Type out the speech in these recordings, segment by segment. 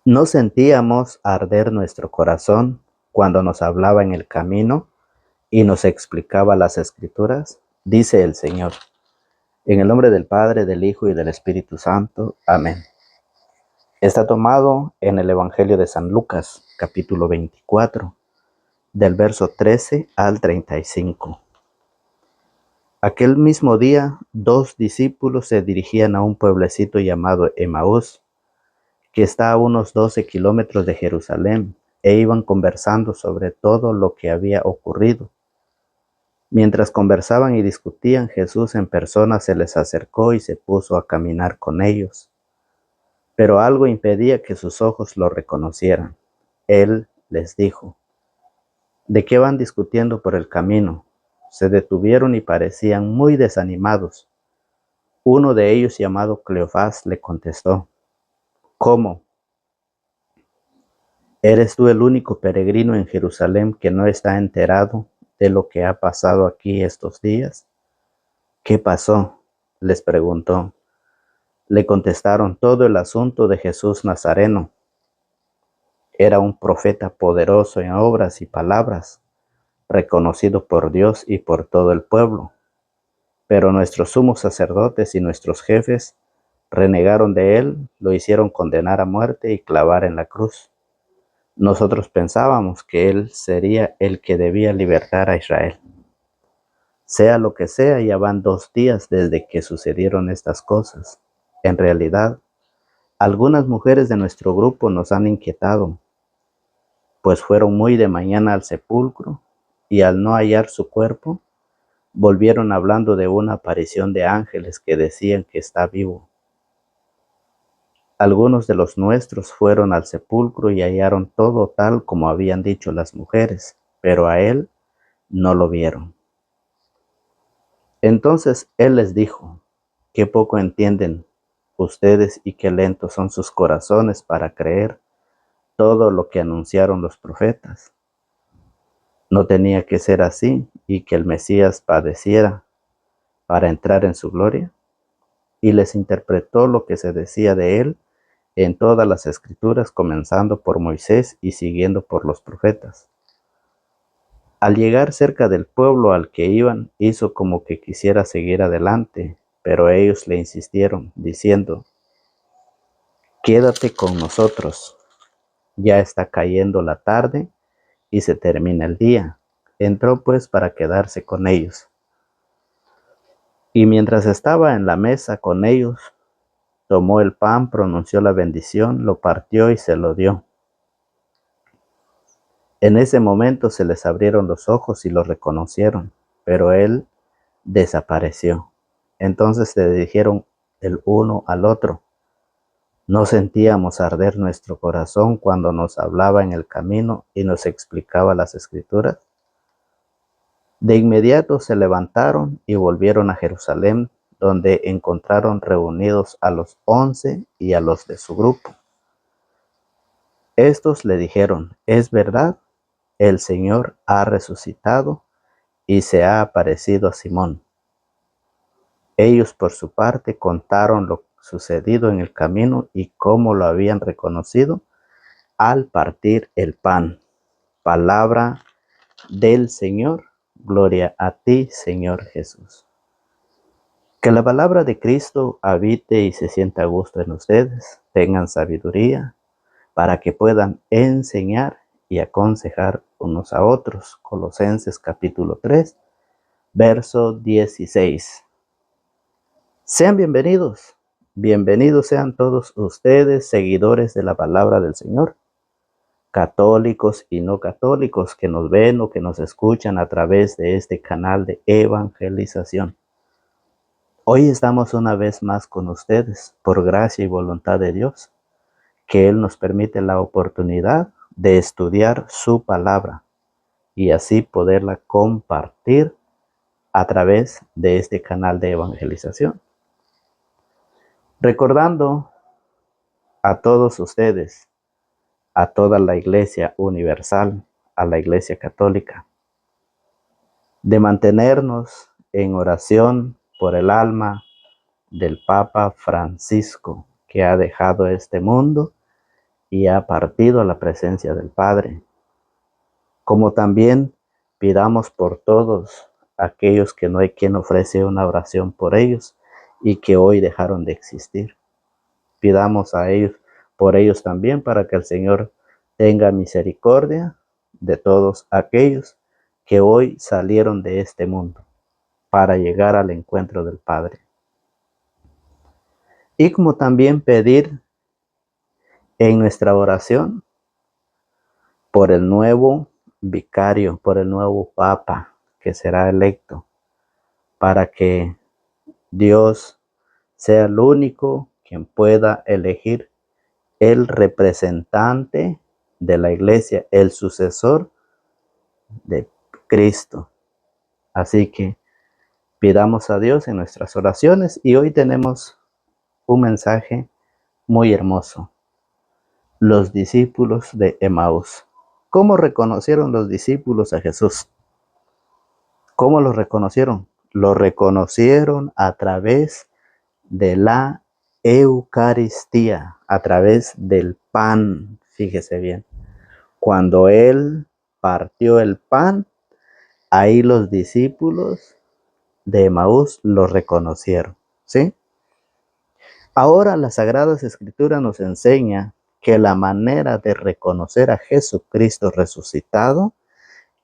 ¿No sentíamos arder nuestro corazón cuando nos hablaba en el camino y nos explicaba las Escrituras? Dice el Señor. En el nombre del Padre, del Hijo y del Espíritu Santo. Amén. Está tomado en el Evangelio de San Lucas, capítulo 24, del verso 13 al 35. Aquel mismo día, 2 discípulos se dirigían a un pueblecito llamado Emaús, que está a unos 12 kilómetros de Jerusalén, e iban conversando sobre todo lo que había ocurrido. Mientras conversaban y discutían, Jesús en persona se les acercó y se puso a caminar con ellos. Pero algo impedía que sus ojos lo reconocieran. Él les dijo: ¿De qué van discutiendo por el camino? Se detuvieron y parecían muy desanimados. Uno de ellos, llamado Cleofás, le contestó: ¿Cómo? ¿Eres tú el único peregrino en Jerusalén que no está enterado de lo que ha pasado aquí estos días? ¿Qué pasó?, les preguntó. Le contestaron todo el asunto de Jesús Nazareno. Era un profeta poderoso en obras y palabras, reconocido por Dios y por todo el pueblo. Pero nuestros sumos sacerdotes y nuestros jefes renegaron de él, lo hicieron condenar a muerte y clavar en la cruz. Nosotros pensábamos que él sería el que debía libertar a Israel. Sea lo que sea, ya van 2 días desde que sucedieron estas cosas. En realidad, algunas mujeres de nuestro grupo nos han inquietado, pues fueron muy de mañana al sepulcro y al no hallar su cuerpo, volvieron hablando de una aparición de ángeles que decían que está vivo. Algunos de los nuestros fueron al sepulcro y hallaron todo tal como habían dicho las mujeres, pero a él no lo vieron. Entonces él les dijo: qué poco entienden ustedes y qué lentos son sus corazones para creer todo lo que anunciaron los profetas. ¿No tenía que ser así y que el Mesías padeciera para entrar en su gloria? Y les interpretó lo que se decía de él en todas las Escrituras, comenzando por Moisés y siguiendo por los profetas. Al llegar cerca del pueblo al que iban, hizo como que quisiera seguir adelante, pero ellos le insistieron, diciendo: quédate con nosotros, ya está cayendo la tarde y se termina el día. Entró pues para quedarse con ellos. Y mientras estaba en la mesa con ellos, tomó el pan, pronunció la bendición, lo partió y se lo dio. En ese momento se les abrieron los ojos y lo reconocieron, pero él desapareció. Entonces se dijeron el uno al otro: ¿no sentíamos arder nuestro corazón cuando nos hablaba en el camino y nos explicaba las Escrituras? De inmediato se levantaron y volvieron a Jerusalén, donde encontraron reunidos a los 11 y a los de su grupo. Estos le dijeron: es verdad, el Señor ha resucitado y se ha aparecido a Simón. Ellos por su parte contaron lo sucedido en el camino y cómo lo habían reconocido al partir el pan. Palabra del Señor. Gloria a ti, Señor Jesús. Que la palabra de Cristo habite y se sienta a gusto en ustedes. Tengan sabiduría para que puedan enseñar y aconsejar unos a otros. Colosenses capítulo 3, verso 16. Sean bienvenidos sean todos ustedes, seguidores de la palabra del Señor, católicos y no católicos que nos ven o que nos escuchan a través de este canal de evangelización. Hoy estamos una vez más con ustedes, por gracia y voluntad de Dios, que Él nos permite la oportunidad de estudiar su palabra y así poderla compartir a través de este canal de evangelización. Recordando a todos ustedes, a toda la Iglesia universal, a la Iglesia católica, de mantenernos en oración por el alma del Papa Francisco, que ha dejado este mundo y ha partido a la presencia del Padre. Como también pidamos por todos aquellos que no hay quien ofrece una oración por ellos y que hoy dejaron de existir. Pidamos a ellos, por ellos también, para que el Señor tenga misericordia de todos aquellos que hoy salieron de este mundo para llegar al encuentro del Padre. Y como también pedir en nuestra oración por el nuevo vicario, por el nuevo papa que será electo, para que Dios sea el único quien pueda elegir el representante de la iglesia, el sucesor de Cristo. Así que pidamos a Dios en nuestras oraciones, y hoy tenemos un mensaje muy hermoso. Los discípulos de Emaús. ¿Cómo reconocieron los discípulos a Jesús? ¿Cómo lo reconocieron? Lo reconocieron a través de la Eucaristía, a través del pan. Fíjese bien. Cuando Él partió el pan, ahí los discípulos de Emaús lo reconocieron, ¿sí? Ahora la Sagrada Escritura nos enseña que la manera de reconocer a Jesucristo resucitado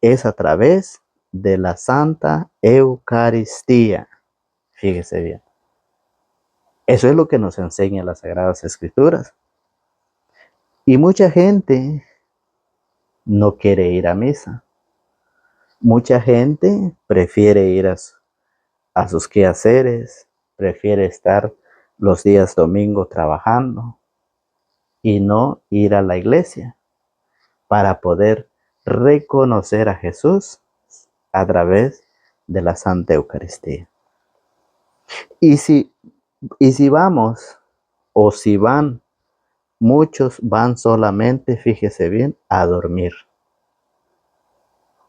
es a través de la Santa Eucaristía. Fíjese bien. Eso es lo que nos enseña las Sagradas Escrituras. Y mucha gente no quiere ir a misa. Mucha gente prefiere ir a sus quehaceres, prefiere estar los días domingo trabajando y no ir a la iglesia para poder reconocer a Jesús a través de la Santa Eucaristía. Y si vamos, o si van, muchos van solamente, fíjese bien, a dormir.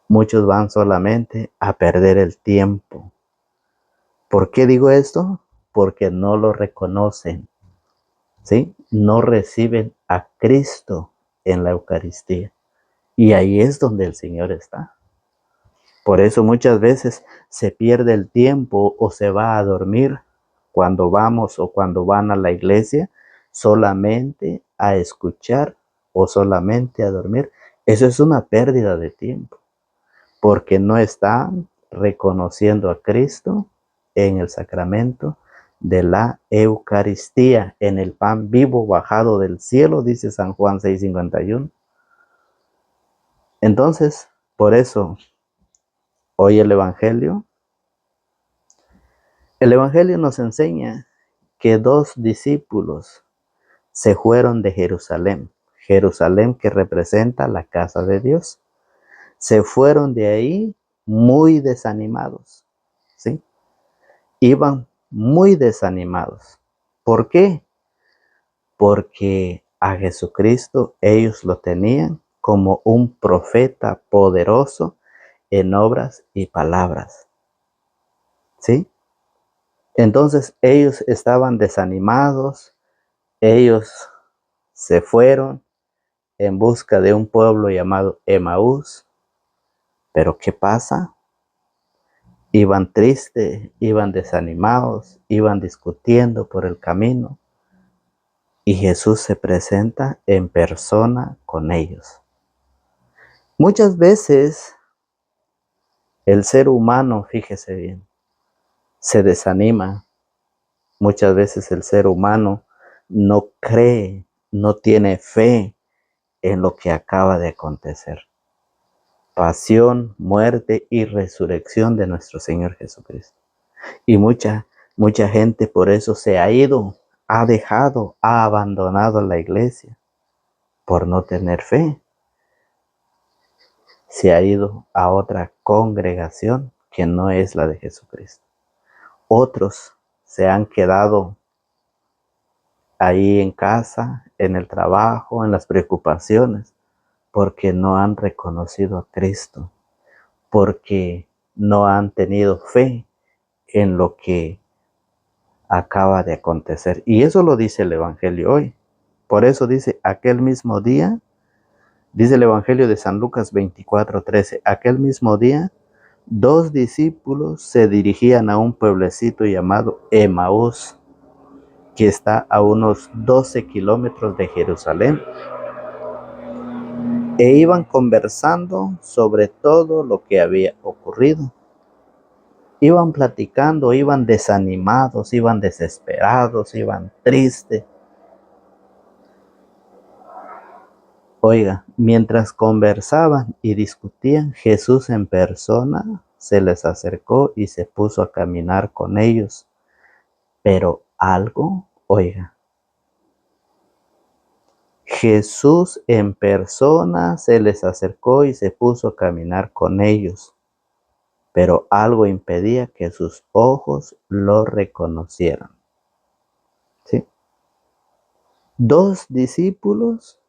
Muchos van solamente a perder el tiempo. ¿Por qué digo esto? Porque no lo reconocen, ¿sí? No reciben a Cristo en la Eucaristía. Y ahí es donde el Señor está. Por eso muchas veces se pierde el tiempo o se va a dormir cuando vamos o cuando van a la iglesia solamente a escuchar o solamente a dormir. Eso es una pérdida de tiempo, porque no están reconociendo a Cristo en el sacramento de la Eucaristía, en el pan vivo bajado del cielo, dice San Juan 6:51. Entonces, por eso, hoy el Evangelio nos enseña que dos discípulos se fueron de Jerusalén, Jerusalén que representa la casa de Dios. Se fueron de ahí muy desanimados, ¿sí? Iban muy desanimados. ¿Por qué? Porque a Jesucristo ellos lo tenían como un profeta poderoso en obras y palabras, ¿sí? Entonces ellos estaban desanimados, ellos se fueron en busca de un pueblo llamado Emaús. Pero ¿qué pasa? Iban tristes, iban desanimados, iban discutiendo por el camino, y Jesús se presenta en persona con ellos. Muchas veces el ser humano, fíjese bien, se desanima. Muchas veces el ser humano no cree, no tiene fe en lo que acaba de acontecer. Pasión, muerte y resurrección de nuestro Señor Jesucristo. Y mucha gente por eso se ha ido, ha dejado, ha abandonado la iglesia por no tener fe. Se ha ido a otra congregación que no es la de Jesucristo. Otros se han quedado ahí en casa, en el trabajo, en las preocupaciones, porque no han reconocido a Cristo, porque no han tenido fe en lo que acaba de acontecer. Y eso lo dice el Evangelio hoy. Por eso dice, aquel mismo día, dice el Evangelio de San Lucas 24:13, aquel mismo día, 2 discípulos se dirigían a un pueblecito llamado Emaús, que está a unos 12 kilómetros de Jerusalén, e iban conversando sobre todo lo que había ocurrido. Iban platicando, iban desanimados, iban desesperados, iban tristes. Oiga, mientras conversaban y discutían, Jesús en persona se les acercó y se puso a caminar con ellos. Pero algo, oiga, Jesús en persona se les acercó y se puso a caminar con ellos, pero algo impedía que sus ojos lo reconocieran. ¿Sí? 2 discípulos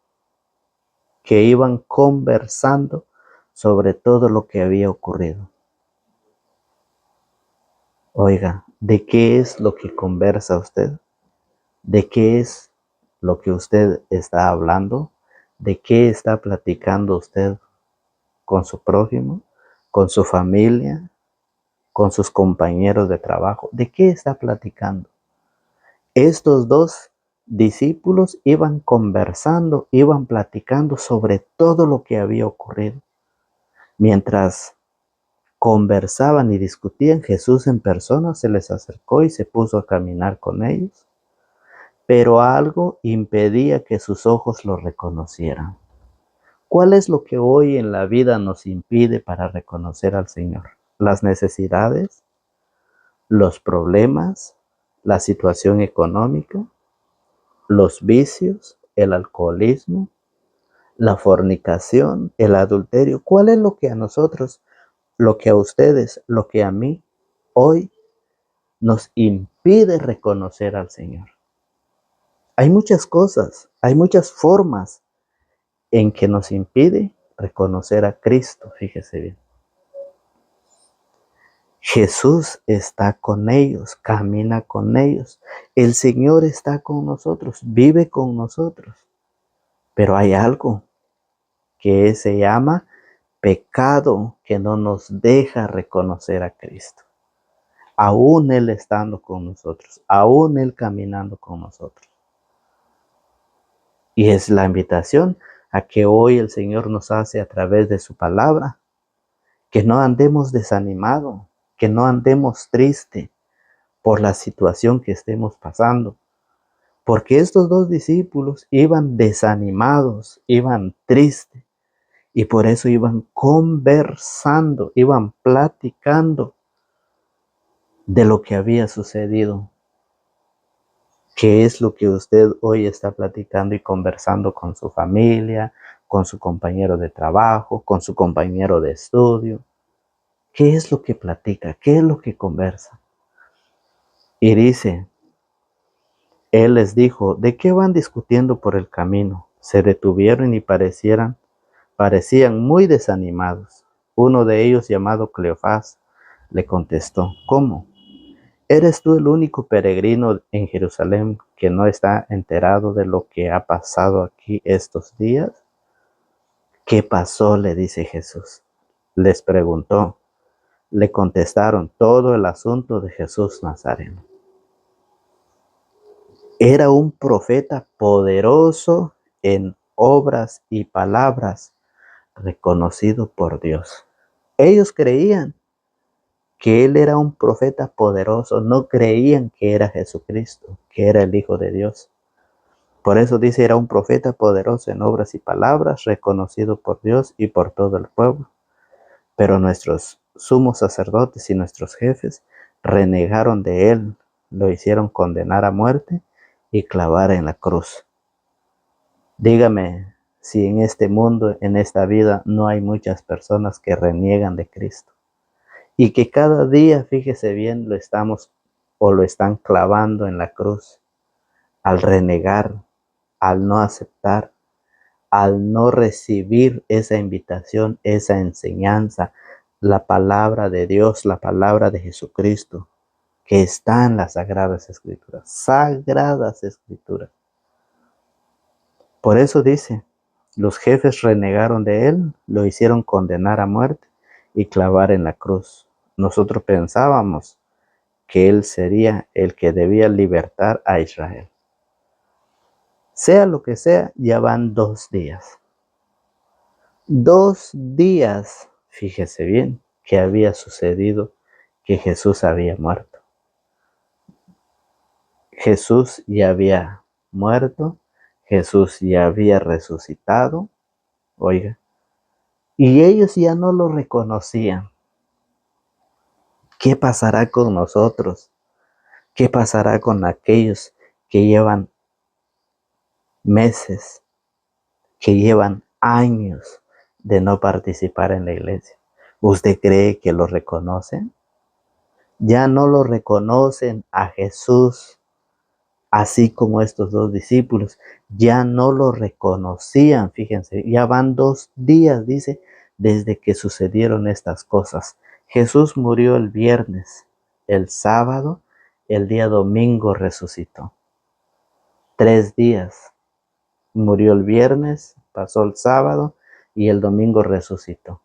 que iban conversando sobre todo lo que había ocurrido. Oiga, ¿de qué es lo que conversa usted? ¿De qué es lo que usted está hablando? ¿De qué está platicando usted con su prójimo, con su familia, con sus compañeros de trabajo? ¿De qué está platicando? Estos 2 discípulos iban conversando, iban platicando sobre todo lo que había ocurrido. Mientras conversaban y discutían, Jesús en persona se les acercó y se puso a caminar con ellos, pero algo impedía que sus ojos lo reconocieran. ¿Cuál es lo que hoy en la vida nos impide para reconocer al Señor? Las necesidades, los problemas, la situación económica, los vicios, el alcoholismo, la fornicación, el adulterio. ¿Cuál es lo que a nosotros, lo que a ustedes, lo que a mí hoy nos impide reconocer al Señor? Hay muchas cosas, hay muchas formas en que nos impide reconocer a Cristo, fíjese bien. Jesús está con ellos, camina con ellos. El Señor está con nosotros, vive con nosotros. Pero hay algo que se llama pecado que no nos deja reconocer a Cristo. Aún Él estando con nosotros, aún Él caminando con nosotros. Y es la invitación a que hoy el Señor nos hace a través de su palabra, que no andemos desanimados, que no andemos tristes por la situación que estemos pasando. Porque estos 2 discípulos iban desanimados, iban tristes, y por eso iban conversando, iban platicando de lo que había sucedido. ¿Qué es lo que usted hoy está platicando y conversando con su familia, con su compañero de trabajo, con su compañero de estudio? ¿Qué es lo que platica? ¿Qué es lo que conversa? Y dice, Él les dijo, ¿de qué van discutiendo por el camino? Se detuvieron y parecían muy desanimados. Uno de ellos, llamado Cleofás, le contestó, ¿cómo? ¿Eres tú el único peregrino en Jerusalén que no está enterado de lo que ha pasado aquí estos días? ¿Qué pasó?, le dice Jesús. Les preguntó. Le contestaron todo el asunto de Jesús Nazareno. Era un profeta poderoso en obras y palabras, reconocido por Dios. Ellos creían que Él era un profeta poderoso, no creían que era Jesucristo, que era el Hijo de Dios. Por eso dice, era un profeta poderoso en obras y palabras, reconocido por Dios y por todo el pueblo. Pero nuestros sumos sacerdotes y nuestros jefes renegaron de Él, lo hicieron condenar a muerte y clavar en la cruz. Dígame si en este mundo, en esta vida, no hay muchas personas que reniegan de Cristo. Y que cada día, fíjese bien, lo están clavando en la cruz. Al renegar, al no aceptar, al no recibir esa invitación, esa enseñanza, la palabra de Dios, la palabra de Jesucristo, que está en las Sagradas Escrituras. Sagradas Escrituras. Por eso dice, los jefes renegaron de él, lo hicieron condenar a muerte y clavar en la cruz. Nosotros pensábamos que él sería el que debía libertar a Israel. Sea lo que sea, ya van 2 días. 2 días, fíjese bien, que había sucedido que Jesús había muerto. Jesús ya había muerto, Jesús ya había resucitado, oiga, y ellos ya no lo reconocían. ¿Qué pasará con nosotros? ¿Qué pasará con aquellos que llevan meses, que llevan años de no participar en la iglesia? ¿Usted cree que lo reconocen? Ya no lo reconocen a Jesús, así como estos 2 discípulos. Ya no lo reconocían, fíjense, ya van 2 días, dice, desde que sucedieron estas cosas. Jesús murió el viernes, el sábado, el día domingo resucitó. 3 días. Murió el viernes, pasó el sábado y el domingo resucitó.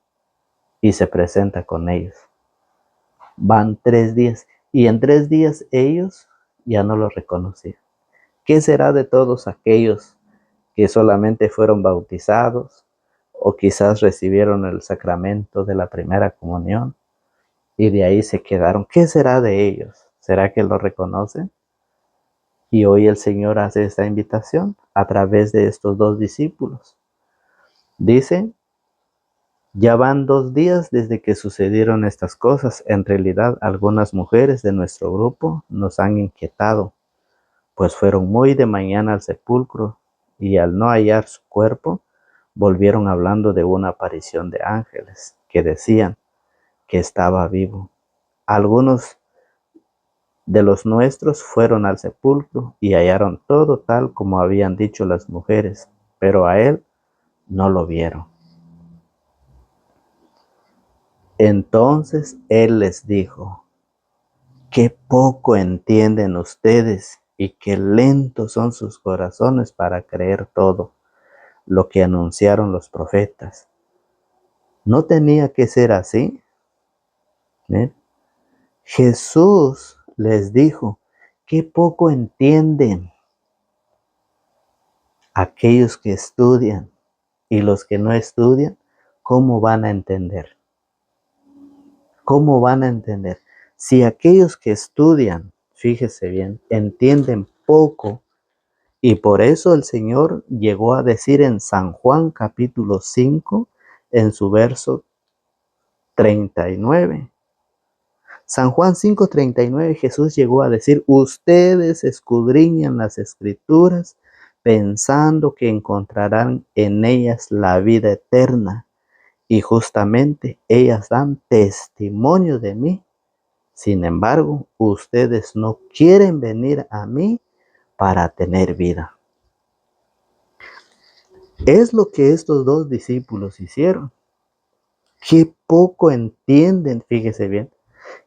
Y se presenta con ellos. Van 3 días y en 3 días ellos ya no lo reconocían. ¿Qué será de todos aquellos que solamente fueron bautizados o quizás recibieron el sacramento de la primera comunión y de ahí se quedaron? ¿Qué será de ellos? ¿Será que lo reconocen? Y hoy el Señor hace esta invitación a través de estos 2 discípulos. Dice, ya van 2 días desde que sucedieron estas cosas. En realidad, algunas mujeres de nuestro grupo nos han inquietado, pues fueron muy de mañana al sepulcro y al no hallar su cuerpo, volvieron hablando de una aparición de ángeles que decían que estaba vivo. Algunos de los nuestros fueron al sepulcro y hallaron todo tal como habían dicho las mujeres, pero a él no lo vieron. Entonces él les dijo, qué poco entienden ustedes y qué lentos son sus corazones para creer todo lo que anunciaron los profetas. ¿No tenía que ser así? ¿Eh? Jesús les dijo, qué poco entienden aquellos que estudian y los que no estudian, ¿cómo van a entender? ¿Cómo van a entender? Si aquellos que estudian, fíjese bien, entienden poco, y por eso el Señor llegó a decir en San Juan capítulo 5, en su verso 39. San Juan 5:39, Jesús llegó a decir, ustedes escudriñan las escrituras pensando que encontrarán en ellas la vida eterna, y justamente ellas dan testimonio de mí. Sin embargo, ustedes no quieren venir a mí para tener vida. Es lo que estos 2 discípulos hicieron. Qué poco entienden, fíjese bien,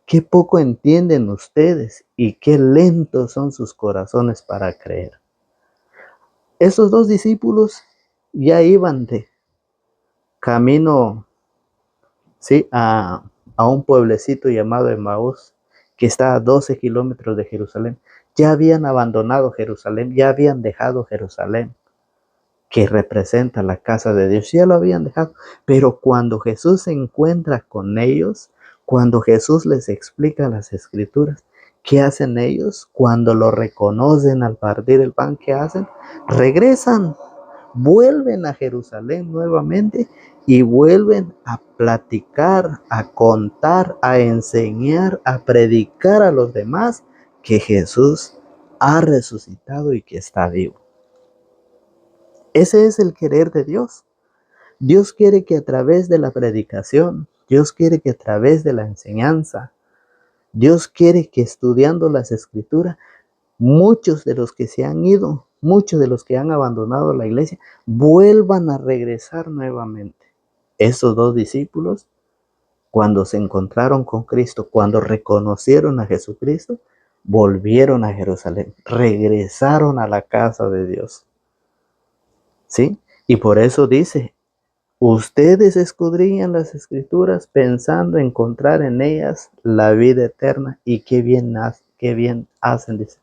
qué poco entienden ustedes y qué lentos son sus corazones para creer. Esos 2 discípulos ya iban de camino, ¿sí?, a un pueblecito llamado Emaús, que está a 12 kilómetros de Jerusalén. Ya habían abandonado Jerusalén, ya habían dejado Jerusalén, que representa la casa de Dios, ya lo habían dejado. Pero cuando Jesús se encuentra con ellos, cuando Jesús les explica las escrituras, ¿qué hacen ellos? Cuando lo reconocen al partir el pan, ¿qué hacen? Regresan, vuelven a Jerusalén nuevamente y vuelven a platicar, a contar, a enseñar, a predicar a los demás que Jesús ha resucitado y que está vivo. Ese es el querer de Dios. Dios quiere que a través de la predicación, Dios quiere que a través de la enseñanza, Dios quiere que estudiando las escrituras, muchos de los que se han ido, muchos de los que han abandonado la iglesia, vuelvan a regresar nuevamente. Esos 2 discípulos, cuando se encontraron con Cristo, cuando reconocieron a Jesucristo, volvieron a Jerusalén, regresaron a la casa de Dios. ¿sí? Y por eso dice, ustedes escudriñan las escrituras pensando encontrar en ellas la vida eterna y qué bien hacen, dice.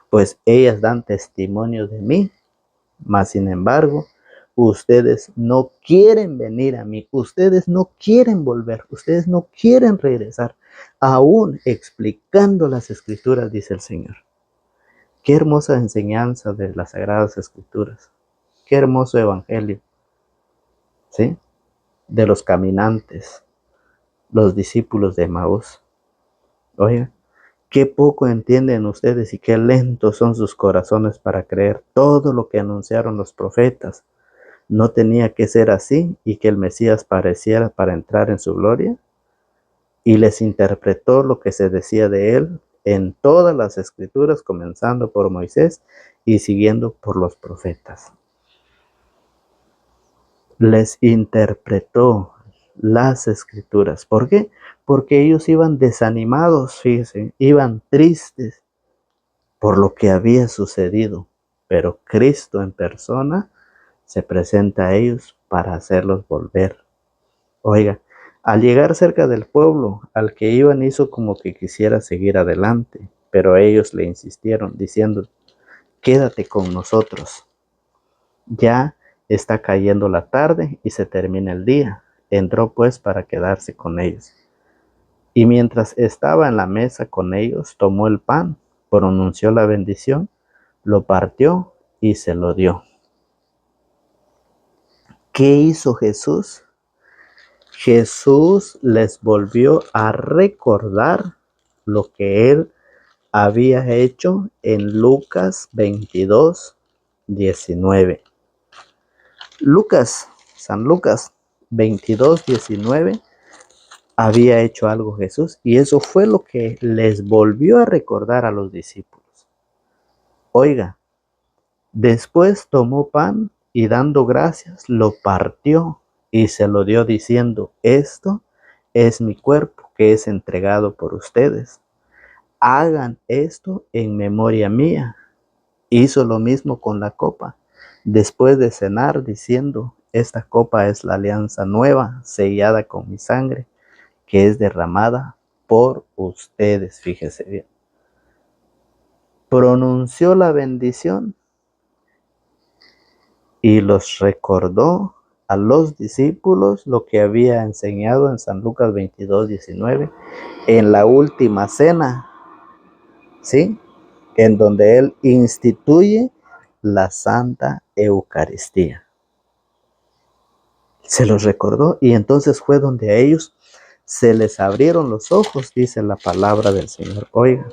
Pues ellas dan testimonio de mí, mas sin embargo, ustedes no quieren venir a mí, ustedes no quieren volver, ustedes no quieren regresar, aún explicando las escrituras, dice el Señor. Qué hermosa enseñanza de las Sagradas Escrituras, qué hermoso evangelio, ¿sí? De los caminantes, los discípulos de Emaús. Oiga, qué poco entienden ustedes y qué lentos son sus corazones para creer todo lo que anunciaron los profetas. ¿No tenía que ser así y que el Mesías pareciera para entrar en su gloria? Y les interpretó lo que se decía de él en todas las escrituras, comenzando por Moisés y siguiendo por los profetas. Les interpretó las escrituras. ¿Por qué? Porque ellos iban desanimados, fíjense, iban tristes por lo que había sucedido. Pero Cristo en persona se presenta a ellos para hacerlos volver. Oiga, al llegar cerca del pueblo al que iban hizo como que quisiera seguir adelante, pero ellos le insistieron diciendo, quédate con nosotros. Ya está cayendo la tarde y se termina el día. Entró pues para quedarse con ellos. Y mientras estaba en la mesa con ellos, tomó el pan, pronunció la bendición, lo partió y se lo dio. ¿Qué hizo Jesús? Jesús les volvió a recordar lo que él había hecho en Lucas 22, 19. San Lucas 22, 19, había hecho algo Jesús y eso fue lo que les volvió a recordar a los discípulos. Oiga, después tomó pan y dando gracias lo partió y se lo dio diciendo, esto es mi cuerpo que es entregado por ustedes. Hagan esto en memoria mía. Hizo lo mismo con la copa, después de cenar, diciendo, esta copa es la alianza nueva, sellada con mi sangre, que es derramada por ustedes. Fíjese bien. Pronunció la bendición y los recordó a los discípulos lo que había enseñado en San Lucas 22, 19, en la última cena, ¿sí? En donde él instituye la Santa Eucaristía. Se los recordó y entonces fue donde a ellos se les abrieron los ojos, dice la palabra del Señor. Oiga,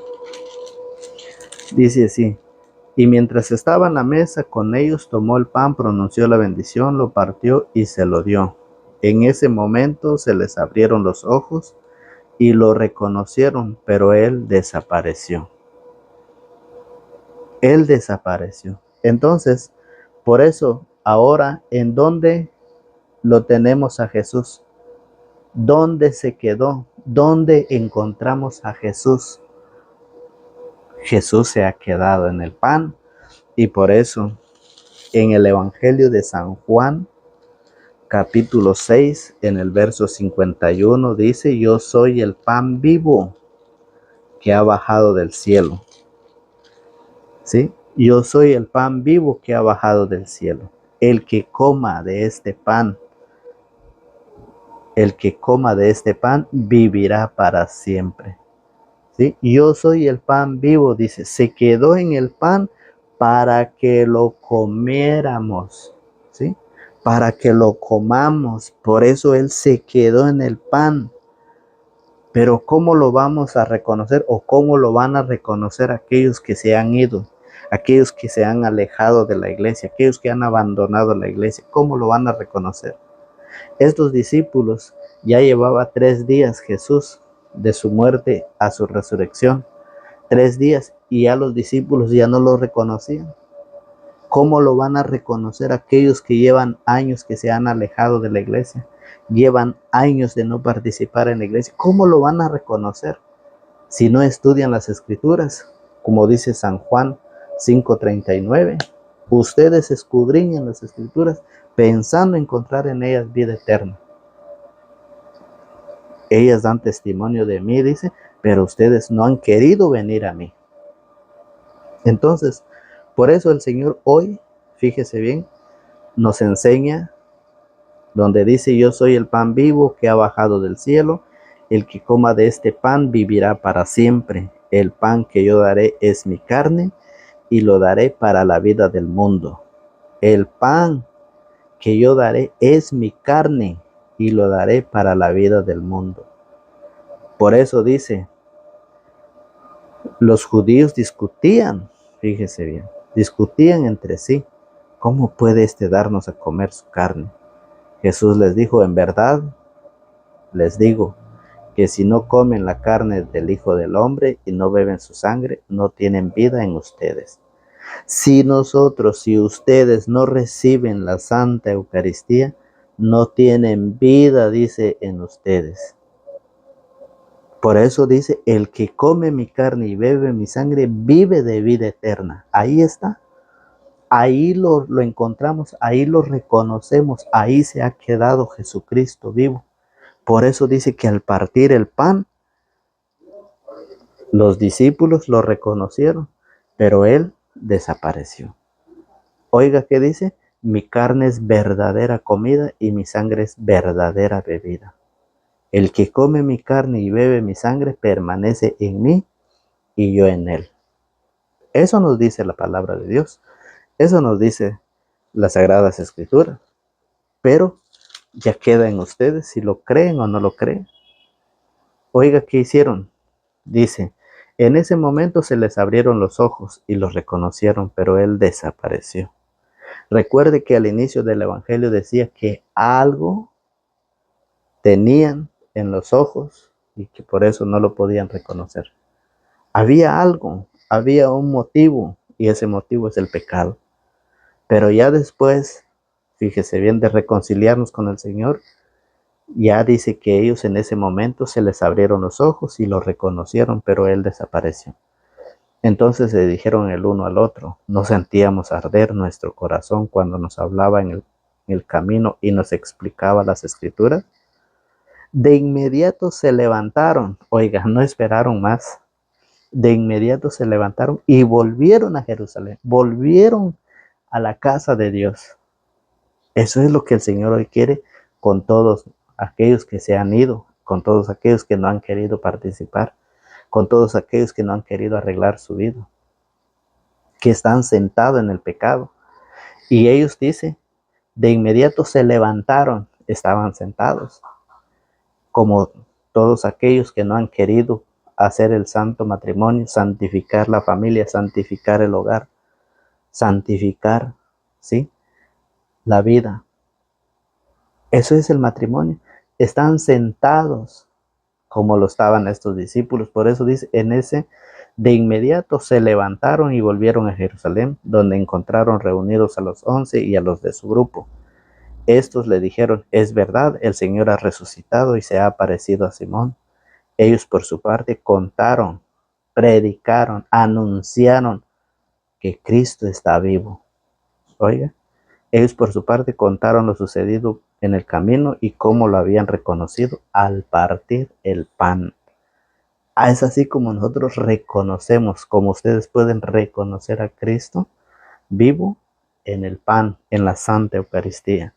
dice así, y mientras estaba en la mesa con ellos, tomó el pan, pronunció la bendición, lo partió y se lo dio. En ese momento se les abrieron los ojos y lo reconocieron, pero él desapareció. Él desapareció. Entonces, por eso, ahora, ¿en dónde lo tenemos a Jesús? ¿Dónde se quedó? ¿Dónde encontramos a Jesús? Jesús se ha quedado en el pan y por eso en el Evangelio de San Juan, capítulo 6, en el verso 51, dice, yo soy el pan vivo que ha bajado del cielo. ¿Sí? Yo soy el pan vivo que ha bajado del cielo. El que coma de este pan, el que coma de este pan vivirá para siempre. ¿Sí? Yo soy el pan vivo, dice, se quedó en el pan para que lo comiéramos, ¿sí? Para que lo comamos, por eso él se quedó en el pan. Pero ¿cómo lo vamos a reconocer o cómo lo van a reconocer aquellos que se han ido, aquellos que se han alejado de la iglesia, aquellos que han abandonado la iglesia? ¿Cómo lo van a reconocer? Estos discípulos ya llevaba 3 días Jesús de su muerte a su resurrección, 3 días, y ya los discípulos ya no lo reconocían. ¿Cómo lo van a reconocer aquellos que llevan años que se han alejado de la iglesia? Llevan años de no participar en la iglesia. ¿Cómo lo van a reconocer si no estudian las escrituras? Como dice San Juan 5:39, Ustedes escudriñan las escrituras pensando encontrar en ellas vida eterna. Ellas dan testimonio de mí, dice, pero ustedes no han querido venir a mí. Entonces, por eso el Señor hoy, fíjese bien, nos enseña donde dice: yo soy el pan vivo que ha bajado del cielo. El que coma de este pan vivirá para siempre. El pan que yo daré es mi carne y lo daré para la vida del mundo. El pan que yo daré es mi carne y lo daré para la vida del mundo. Por eso dice, los judíos discutían, fíjese bien, discutían entre sí, ¿cómo puede darnos a comer su carne? Jesús les dijo: en verdad les digo que si no comen la carne del Hijo del Hombre y no beben su sangre, no tienen vida en ustedes. Si ustedes no reciben la Santa Eucaristía, no tienen vida, dice, en ustedes. Por eso dice: el que come mi carne y bebe mi sangre, vive de vida eterna. Ahí está. Ahí lo encontramos, ahí lo reconocemos, ahí se ha quedado Jesucristo vivo. Por eso dice que al partir el pan, los discípulos lo reconocieron, pero él desapareció. Oiga, ¿qué dice? Mi carne es verdadera comida y mi sangre es verdadera bebida. El que come mi carne y bebe mi sangre permanece en mí y yo en él. Eso nos dice la palabra de Dios. Eso nos dice las Sagradas Escrituras. Pero ya queda en ustedes si lo creen o no lo creen. Oiga, ¿qué hicieron? Dice: en ese momento se les abrieron los ojos y los reconocieron, pero él desapareció. Recuerde que al inicio del Evangelio decía que algo tenían en los ojos y que por eso no lo podían reconocer. Había algo, había un motivo, y ese motivo es el pecado. Pero ya después, fíjese bien, de reconciliarnos con el Señor, ya dice que ellos en ese momento se les abrieron los ojos y lo reconocieron, pero él desapareció. Entonces se dijeron el uno al otro: ¿no sentíamos arder nuestro corazón cuando nos hablaba en el camino y nos explicaba las Escrituras? De inmediato se levantaron, oiga, no esperaron más. De inmediato se levantaron y volvieron a Jerusalén, volvieron a la casa de Dios. Eso es lo que el Señor hoy quiere con todos aquellos que se han ido, con todos aquellos que no han querido participar, con todos aquellos que no han querido arreglar su vida, que están sentados en el pecado. Y ellos, dice, de inmediato se levantaron, estaban sentados, como todos aquellos que no han querido hacer el santo matrimonio, santificar la familia, santificar el hogar, santificar, ¿sí?, la vida. Eso es el matrimonio. Están sentados como lo estaban estos discípulos. Por eso dice, de inmediato se levantaron y volvieron a Jerusalén, donde encontraron reunidos a los 11 y a los de su grupo. Estos le dijeron: es verdad, el Señor ha resucitado y se ha aparecido a Simón. Ellos por su parte contaron, predicaron, anunciaron que Cristo está vivo. Oiga, ellos por su parte contaron lo sucedido en el camino y cómo lo habían reconocido al partir el pan. Es así como nosotros reconocemos, como ustedes pueden reconocer a Cristo vivo en el pan, en la Santa Eucaristía.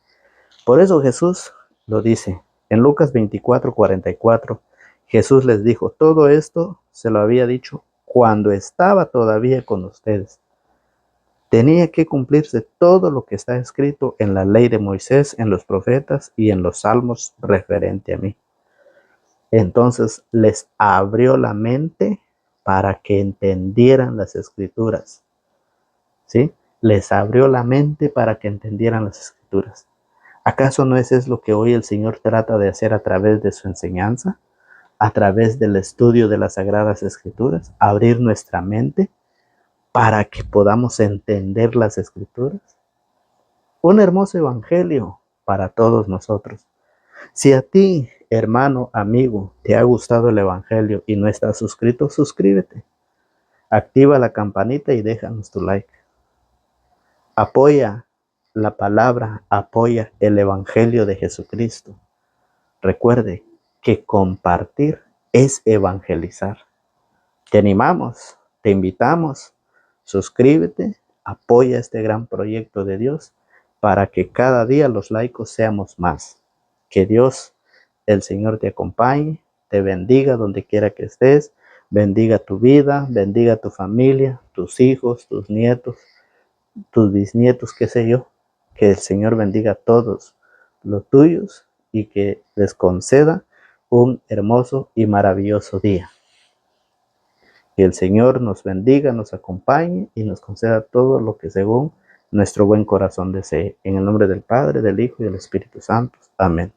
Por eso Jesús lo dice en Lucas 24:44. Jesús les dijo: todo esto se lo había dicho cuando estaba todavía con ustedes. Tenía que cumplirse todo lo que está escrito en la ley de Moisés, en los profetas y en los salmos referente a mí. Entonces les abrió la mente para que entendieran las Escrituras. ¿Sí? Les abrió la mente para que entendieran las Escrituras. ¿Acaso no es eso lo que hoy el Señor trata de hacer a través de su enseñanza? A través del estudio de las Sagradas Escrituras, abrir nuestra mente para que podamos entender las Escrituras. Un hermoso evangelio para todos nosotros. Si a ti, hermano, amigo, te ha gustado el evangelio y no estás suscrito, suscríbete. Activa la campanita y déjanos tu like. Apoya la palabra, apoya el Evangelio de Jesucristo. Recuerde que compartir es evangelizar. Te animamos, te invitamos, suscríbete, apoya este gran proyecto de Dios para que cada día los laicos seamos más. Que Dios, el Señor, te acompañe, te bendiga donde quiera que estés, bendiga tu vida, bendiga tu familia, tus hijos, tus nietos, tus bisnietos, qué sé yo. Que el Señor bendiga a todos los tuyos y que les conceda un hermoso y maravilloso día. Que el Señor nos bendiga, nos acompañe y nos conceda todo lo que según nuestro buen corazón desee. En el nombre del Padre, del Hijo y del Espíritu Santo. Amén.